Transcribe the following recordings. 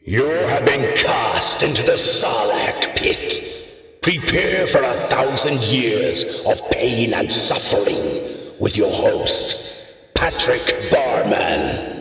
You have been cast into the Sarlacc Pit. Prepare for 1,000 years of pain and suffering with your host, Patrick Barmann.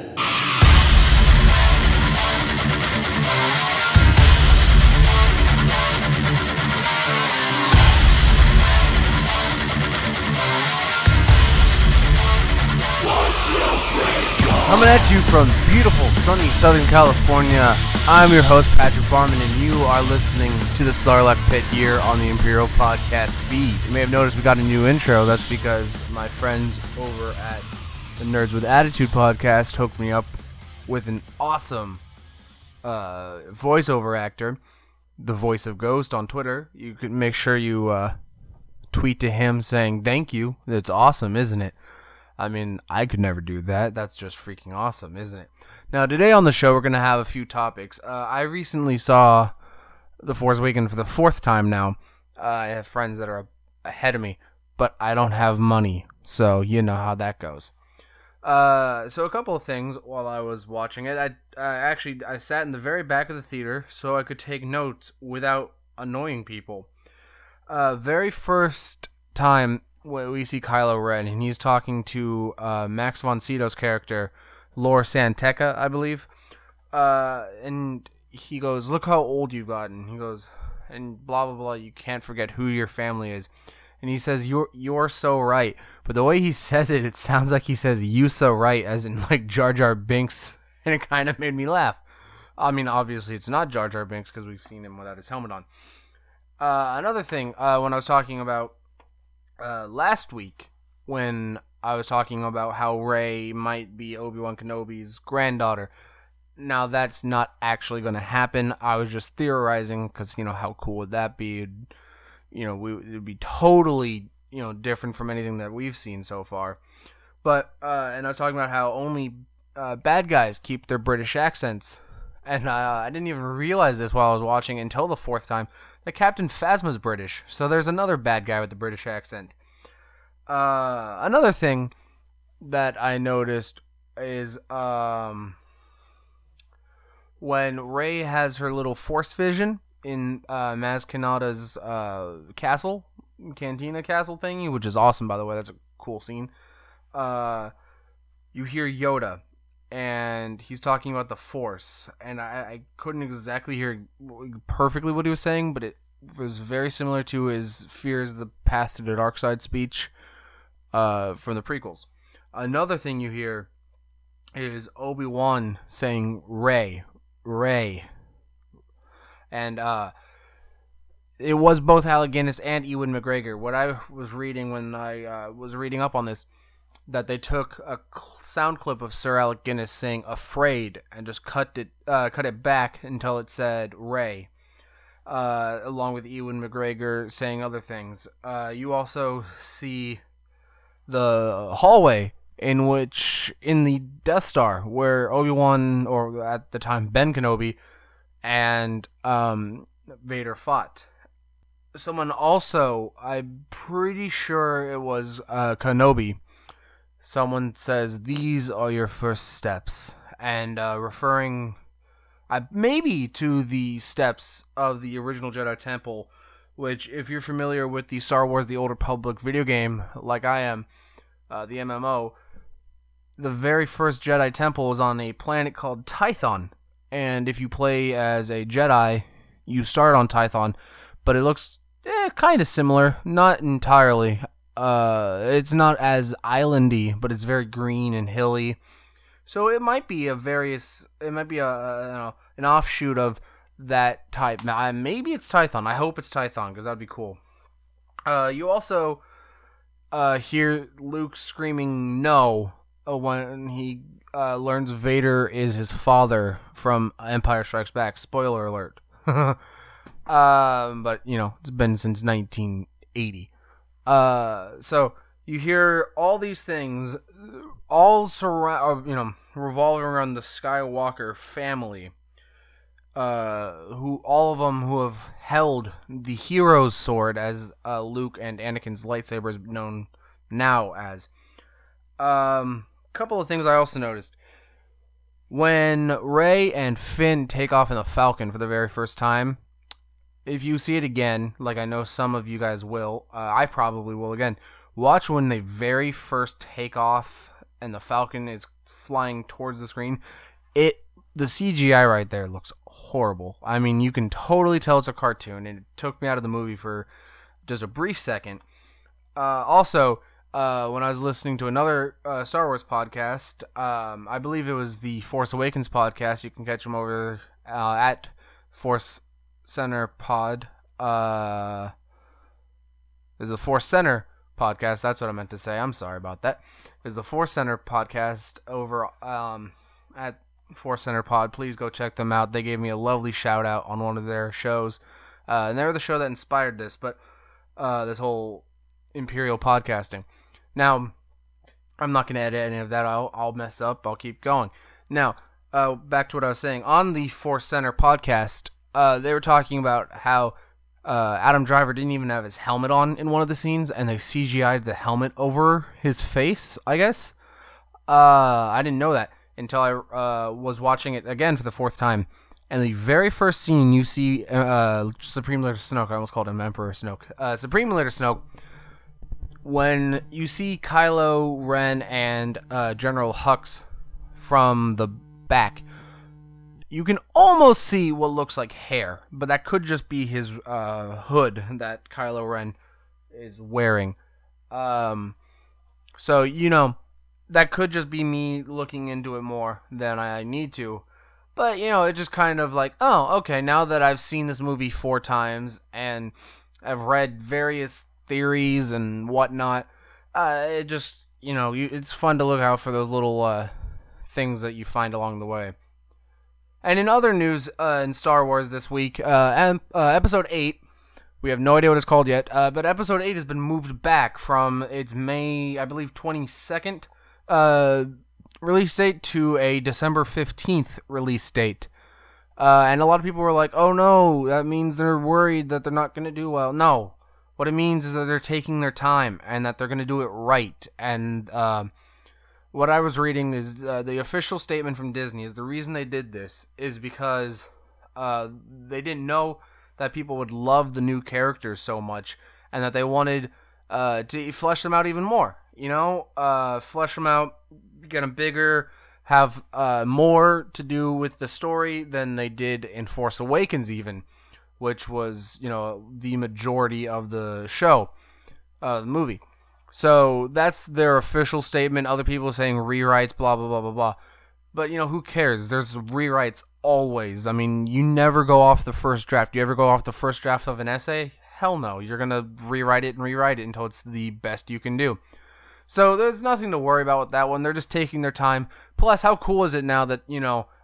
Coming at you from beautiful, sunny Southern California, I'm your host, Patrick Barmann, and you are listening to the Sarlacc Pit here on the Imperial Podcast feed. You may have noticed we got a new intro. That's because my friends over at the Nerds with Attitude podcast hooked me up with an awesome voiceover actor, the voice of Ghost on Twitter. You can make sure you tweet to him saying thank you. It's awesome, isn't it? I mean, I could never do that. That's just freaking awesome, isn't it? Now, today on the show, we're going to have a few topics. I recently saw The Force Awakens for the fourth time now. I have friends that are ahead of me, but I don't have money, so you know how that goes. So a couple of things while I was watching it. I sat in the very back of the theater so I could take notes without annoying people. Very first time we see Kylo Ren, and he's talking to Max von Sydow's character, Lor Santeca, I believe. And he goes, "Look how old you've gotten." He goes, and blah blah blah. You can't forget who your family is. And he says, "You're so right." But the way he says it, it sounds like he says "you so right," as in like Jar Jar Binks, and it kind of made me laugh. I mean, obviously it's not Jar Jar Binks because we've seen him without his helmet on. Another thing, when I was talking about last week, when I was talking about how Rey might be Obi-Wan Kenobi's granddaughter. Now, that's not actually going to happen. I was just theorizing, because, how cool would that be? It would be totally, different from anything that we've seen so far. But, and I was talking about how only bad guys keep their British accents. And I didn't even realize this while I was watching until the fourth time, that Captain Phasma's British. So there's another bad guy with the British accent. Another thing that I noticed is when Rey has her little force vision in Maz Kanata's cantina castle thingy, which is awesome, by the way. That's a cool scene. You hear Yoda, and he's talking about the Force, and I couldn't exactly hear perfectly what he was saying, but it was very similar to his "Fear is the path to the dark side" speech from the prequels. Another thing you hear is Obi-Wan saying Rey, Rey. And it was both Alec Guinness and Ewan McGregor. What I was reading when I was reading up on this, that they took a sound clip of Sir Alec Guinness saying "afraid" and just cut it back until it said Rey, along with Ewan McGregor saying other things. You also see the hallway in the Death Star, where Obi-Wan, or at the time Ben Kenobi, and Vader fought. Someone also, I'm pretty sure it was Kenobi, someone says, "These are your first steps," and referring maybe to the steps of the original Jedi Temple, which, if you're familiar with the Star Wars The Old Republic video game, like I am, the MMO, the very first Jedi Temple was on a planet called Tython, and if you play as a Jedi, you start on Tython, but it looks kind of similar, not entirely. It's not as islandy, but it's very green and hilly, so it might be an offshoot of that type. Maybe it's Tython. I hope it's Tython, because that would be cool. You also hear Luke screaming "no" when he learns Vader is his father from Empire Strikes Back. Spoiler alert. But it's been since 1980. So you hear all these things, all revolving around the Skywalker family. All of them who have held the hero's sword, as Luke and Anakin's lightsaber is known now as. Couple of things I also noticed. When Rey and Finn take off in the Falcon for the very first time, if you see it again, like I know some of you guys will, I probably will again, watch when they very first take off and the Falcon is flying towards the screen. The CGI right there looks horrible. I mean, you can totally tell it's a cartoon, and it took me out of the movie for just a brief second. Also, when I was listening to another Star Wars podcast, I believe it was the Force Awakens podcast. You can catch them over at Force Center Pod. Is the Force Center podcast. That's what I meant to say. I'm sorry about that. Is the Force Center podcast over at Force Center Pod. Please go check them out. They gave me a lovely shout out on one of their shows, and they were the show that inspired this. But this whole Imperial podcasting. Now, I'm not going to edit any of that. I'll mess up. I'll keep going. Now, back to what I was saying. On the Force Center podcast, they were talking about how Adam Driver didn't even have his helmet on in one of the scenes, and they CGI'd the helmet over his face, I guess. I didn't know that until I was watching it again for the fourth time. And the very first scene you see Supreme Leader Snoke, I almost called him Emperor Snoke, Supreme Leader Snoke, when you see Kylo Ren and General Hux from the back, you can almost see what looks like hair, but that could just be his hood that Kylo Ren is wearing. So, that could just be me looking into it more than I need to. But, it's just kind of like, oh, okay, now that I've seen this movie 4 times and I've read various theories and whatnot, it just, it's fun to look out for those little things that you find along the way. And in other news in Star Wars this week, Episode 8, we have no idea what it's called yet, but Episode 8 has been moved back from its May, I believe, 22nd release date to a December 15th release date. And a lot of people were like, oh no, that means they're worried that they're not going to do well. No. What it means is that they're taking their time and that they're going to do it right. And what I was reading is the official statement from Disney is the reason they did this is because they didn't know that people would love the new characters so much and that they wanted to flesh them out even more. Flesh them out, get them bigger, have more to do with the story than they did in Force Awakens even, which was, the majority of the show, the movie. So that's their official statement. Other people saying rewrites, blah, blah, blah, blah, blah. But, who cares? There's rewrites always. I mean, you never go off the first draft. Do you ever go off the first draft of an essay? Hell no. You're going to rewrite it until it's the best you can do. So there's nothing to worry about with that one. They're just taking their time. Plus, how cool is it now that,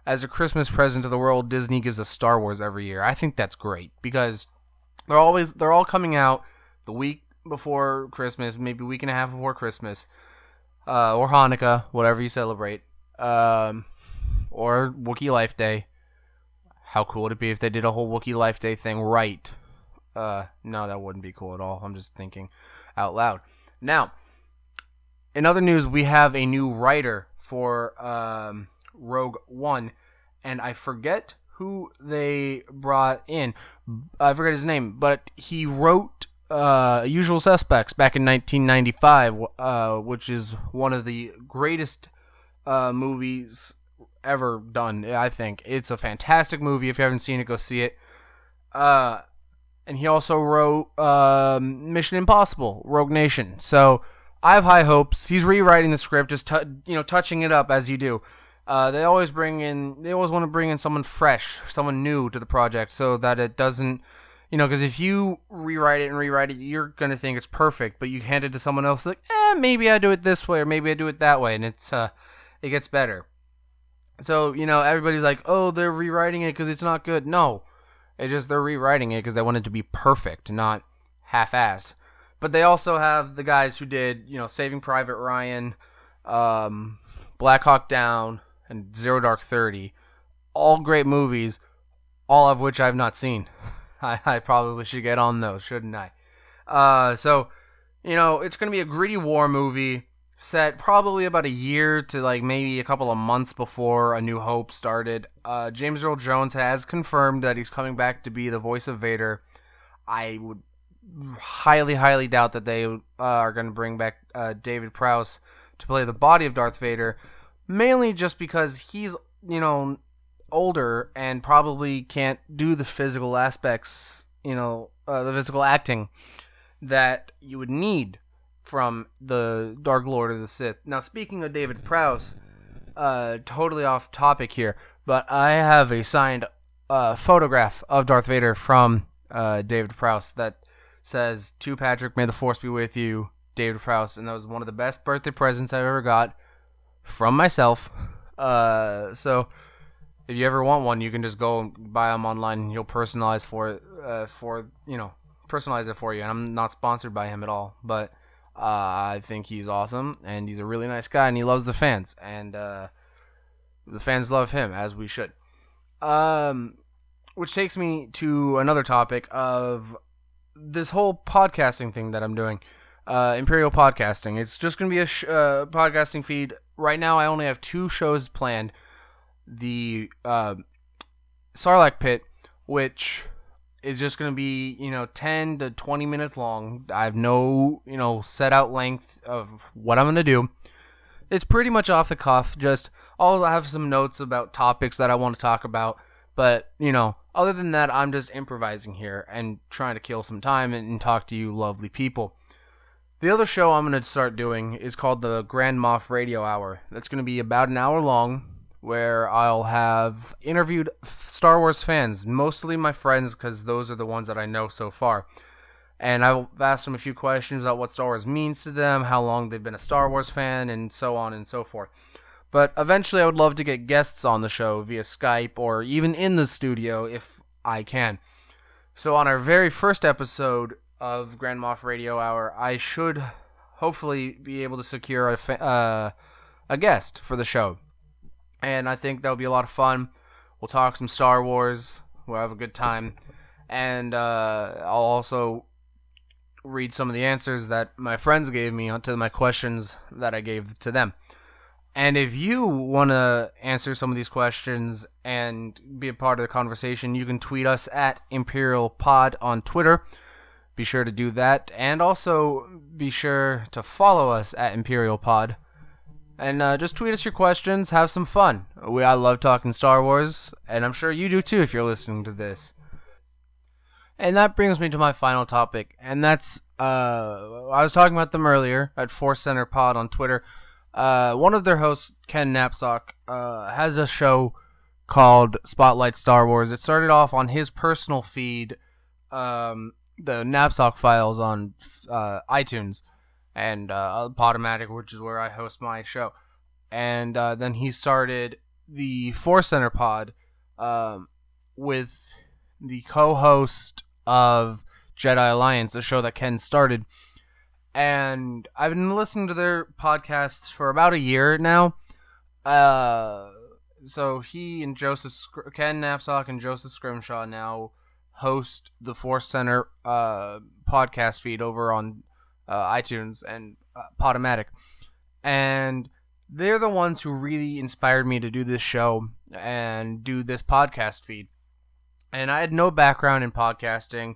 as a Christmas present to the world, Disney gives us Star Wars every year? I think that's great because they're all coming out the week before Christmas, maybe a week and a half before Christmas, or Hanukkah, whatever you celebrate, or Wookiee Life Day. How cool would it be if they did a whole Wookiee Life Day thing right? No, that wouldn't be cool at all. I'm just thinking out loud. Now, in other news, we have a new writer for Rogue One, and I forget who they brought in. I forget his name, but he wrote Usual Suspects back in 1995, which is one of the greatest movies ever done, I think. It's a fantastic movie. If you haven't seen it, go see it. And he also wrote Mission Impossible, Rogue Nation. So I have high hopes. He's rewriting the script, just touching it up as you do. They always want to bring in someone fresh, someone new to the project, so that it doesn't, because if you rewrite it, you're gonna think it's perfect, but you hand it to someone else, like, maybe I do it this way, or maybe I do it that way, and it gets better. So everybody's like, oh, they're rewriting it because it's not good. No, they're rewriting it because they want it to be perfect, not half-assed. But they also have the guys who did, Saving Private Ryan, Black Hawk Down, and Zero Dark 30. All great movies, all of which I've not seen. I probably should get on those, shouldn't I? So, it's going to be a gritty war movie. set probably about a year to like maybe a couple of months before A New Hope started. James Earl Jones has confirmed that he's coming back to be the voice of Vader. I would highly, highly doubt that they are going to bring back David Prowse to play the body of Darth Vader, mainly just because he's, older and probably can't do the physical aspects, the physical acting that you would need from the Dark Lord of the Sith. Now, speaking of David Prowse, totally off topic here, but I have a signed photograph of Darth Vader from David Prowse that says, "To Patrick, may the Force be with you, David Prowse," and that was one of the best birthday presents I've ever got from myself. So if you ever want one, you can just go and buy them online, and he'll personalize personalize it for you. And I'm not sponsored by him at all, but I think he's awesome, and he's a really nice guy, and he loves the fans, and the fans love him, as we should. Which takes me to another topic of this whole podcasting thing that I'm doing. Imperial Podcasting. It's just going to be a podcasting feed. Right now, I only have 2 shows planned. The Sarlacc Pit, which is just going to be, 10 to 20 minutes long. I have no, set out length of what I'm going to do. It's pretty much off the cuff. Just, I'll have some notes about topics that I want to talk about. But, other than that, I'm just improvising here and trying to kill some time and talk to you lovely people. The other show I'm going to start doing is called the Grand Moff Radio Hour. That's going to be about an hour long, where I'll have interviewed Star Wars fans, mostly my friends, because those are the ones that I know so far. And I'll ask them a few questions about what Star Wars means to them, how long they've been a Star Wars fan, and so on and so forth. But eventually I would love to get guests on the show via Skype or even in the studio if I can. So on our very first episode of Grand Moff Radio Hour, I should hopefully be able to secure a guest for the show. And I think that'll be a lot of fun. We'll talk some Star Wars. We'll have a good time. And I'll also read some of the answers that my friends gave me to my questions that I gave to them. And if you want to answer some of these questions and be a part of the conversation, you can tweet us at Imperial Pod on Twitter. Be sure to do that. And also be sure to follow us at Imperial Pod. And just tweet us your questions. Have some fun. I love talking Star Wars, and I'm sure you do too if you're listening to this. And that brings me to my final topic, and that's I was talking about them earlier at Force Center Pod on Twitter. One of their hosts, Ken Knapsack, has a show called Spotlight Star Wars. It started off on his personal feed, the Knapsack Files on iTunes, and Podomatic, which is where I host my show. And then he started the Force Center Pod with the co-host of Jedi Alliance, a show that Ken started. And I've been listening to their podcasts for about a year now. So he and Ken Knapsack and Joseph Scrimshaw now host the Force Center podcast feed over on iTunes and Podomatic. And they're the ones who really inspired me to do this show and do this podcast feed. And I had no background in podcasting.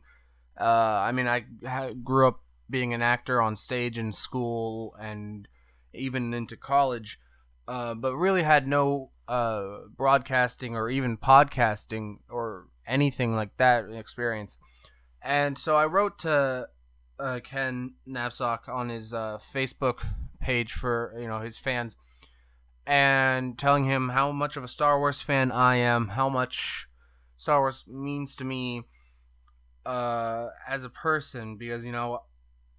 I grew up being an actor on stage in school and even into college, but really had no broadcasting or even podcasting or anything like that experience. And so I wrote to Ken Knapsack on his Facebook page for his fans, and telling him how much of a Star Wars fan I am, how much Star Wars means to me as a person, because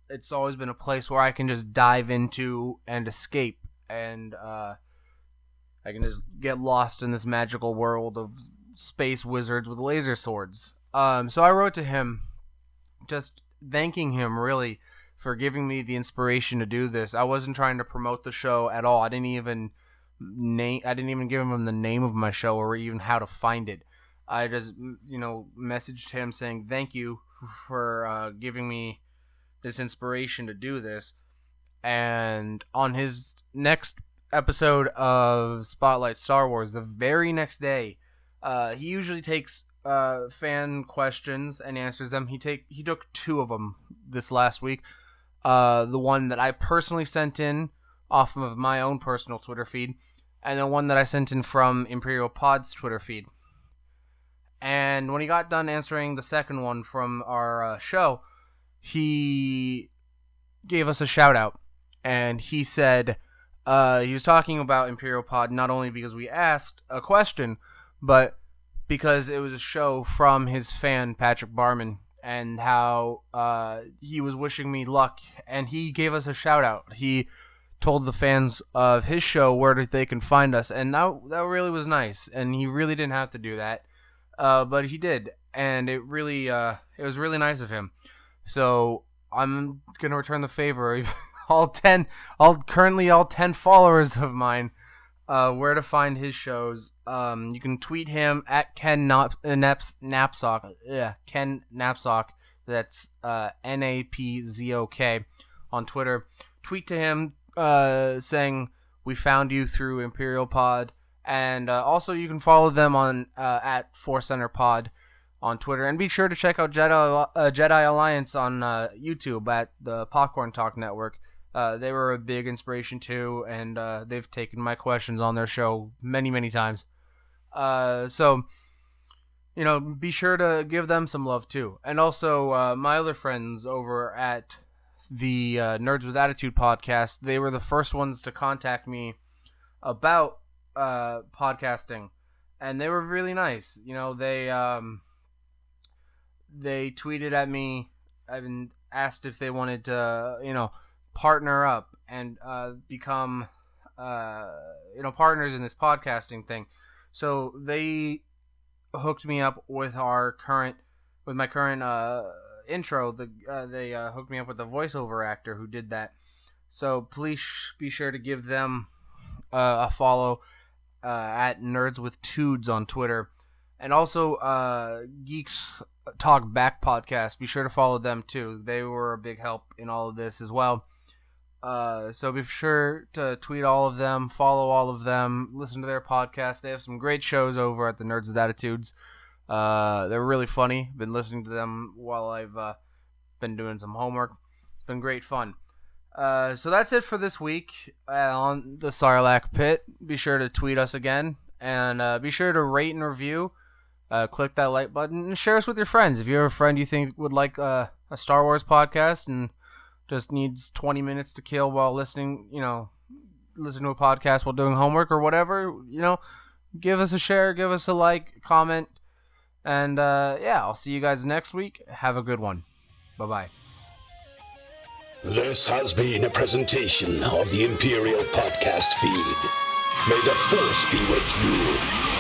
it's always been a place where I can just dive into and escape, and I can just get lost in this magical world of space wizards with laser swords. So I wrote to him, just thanking him really for giving me the inspiration to do this. I wasn't trying to promote the show at all. I didn't even give him the name of my show or even how to find it. I just messaged him saying thank you for giving me this inspiration to do this. And on his next episode of Spotlight Star Wars, the very next day, he usually takes fan questions and answers them. He took 2 of them this last week. The one that I personally sent in off of my own personal Twitter feed, and the one that I sent in from Imperial Pod's Twitter feed. And when he got done answering the second one from our show, he gave us a shout out. And he said he was talking about Imperial Pod not only because we asked a question, but because it was a show from his fan, Patrick Barmann, and how he was wishing me luck. And he gave us a shout out. He told the fans of his show where they can find us. And that really was nice. And he really didn't have to do that. But he did. And it was really nice of him. So I'm going to return the favor. all 10 followers of mine, where to find his shows. You can tweet him at Ken Napzok. Yeah, Ken Napzok. That's Napzok on Twitter. Tweet to him saying we found you through Imperial Pod, and also you can follow them on at Force Center Pod on Twitter, and be sure to check out Jedi Alliance on YouTube at the Popcorn Talk Network. They were a big inspiration too, and they've taken my questions on their show many times. So, be sure to give them some love too. And also, my other friends over at the Nerds with Attitude podcast, they were the first ones to contact me about podcasting, and they were really nice. They tweeted at me and asked if they wanted to, partner up and become, partners in this podcasting thing. So they hooked me up with my current intro. They hooked me up with the voiceover actor who did that. So please be sure to give them a follow at Nerds with Tudes on Twitter. And also Geeks Talk Back podcast. Be sure to follow them too. They were a big help in all of this as well. So be sure to tweet all of them, follow all of them, listen to their podcast. They have some great shows over at the Nerds with Attitudes. They're really funny. Been listening to them while I've been doing some homework. It's been great fun. So that's it for this week on the Sarlacc Pit. Be sure to tweet us again, and be sure to rate and review. Click that like button and share us with your friends. If you have a friend you think would like a Star Wars podcast and just needs 20 minutes to kill while listening to a podcast while doing homework or whatever, give us a share, give us a like, comment, and I'll see you guys next week. Have a good one. Bye-bye. This has been a presentation of the Imperial Podcast feed. May the Force be with you.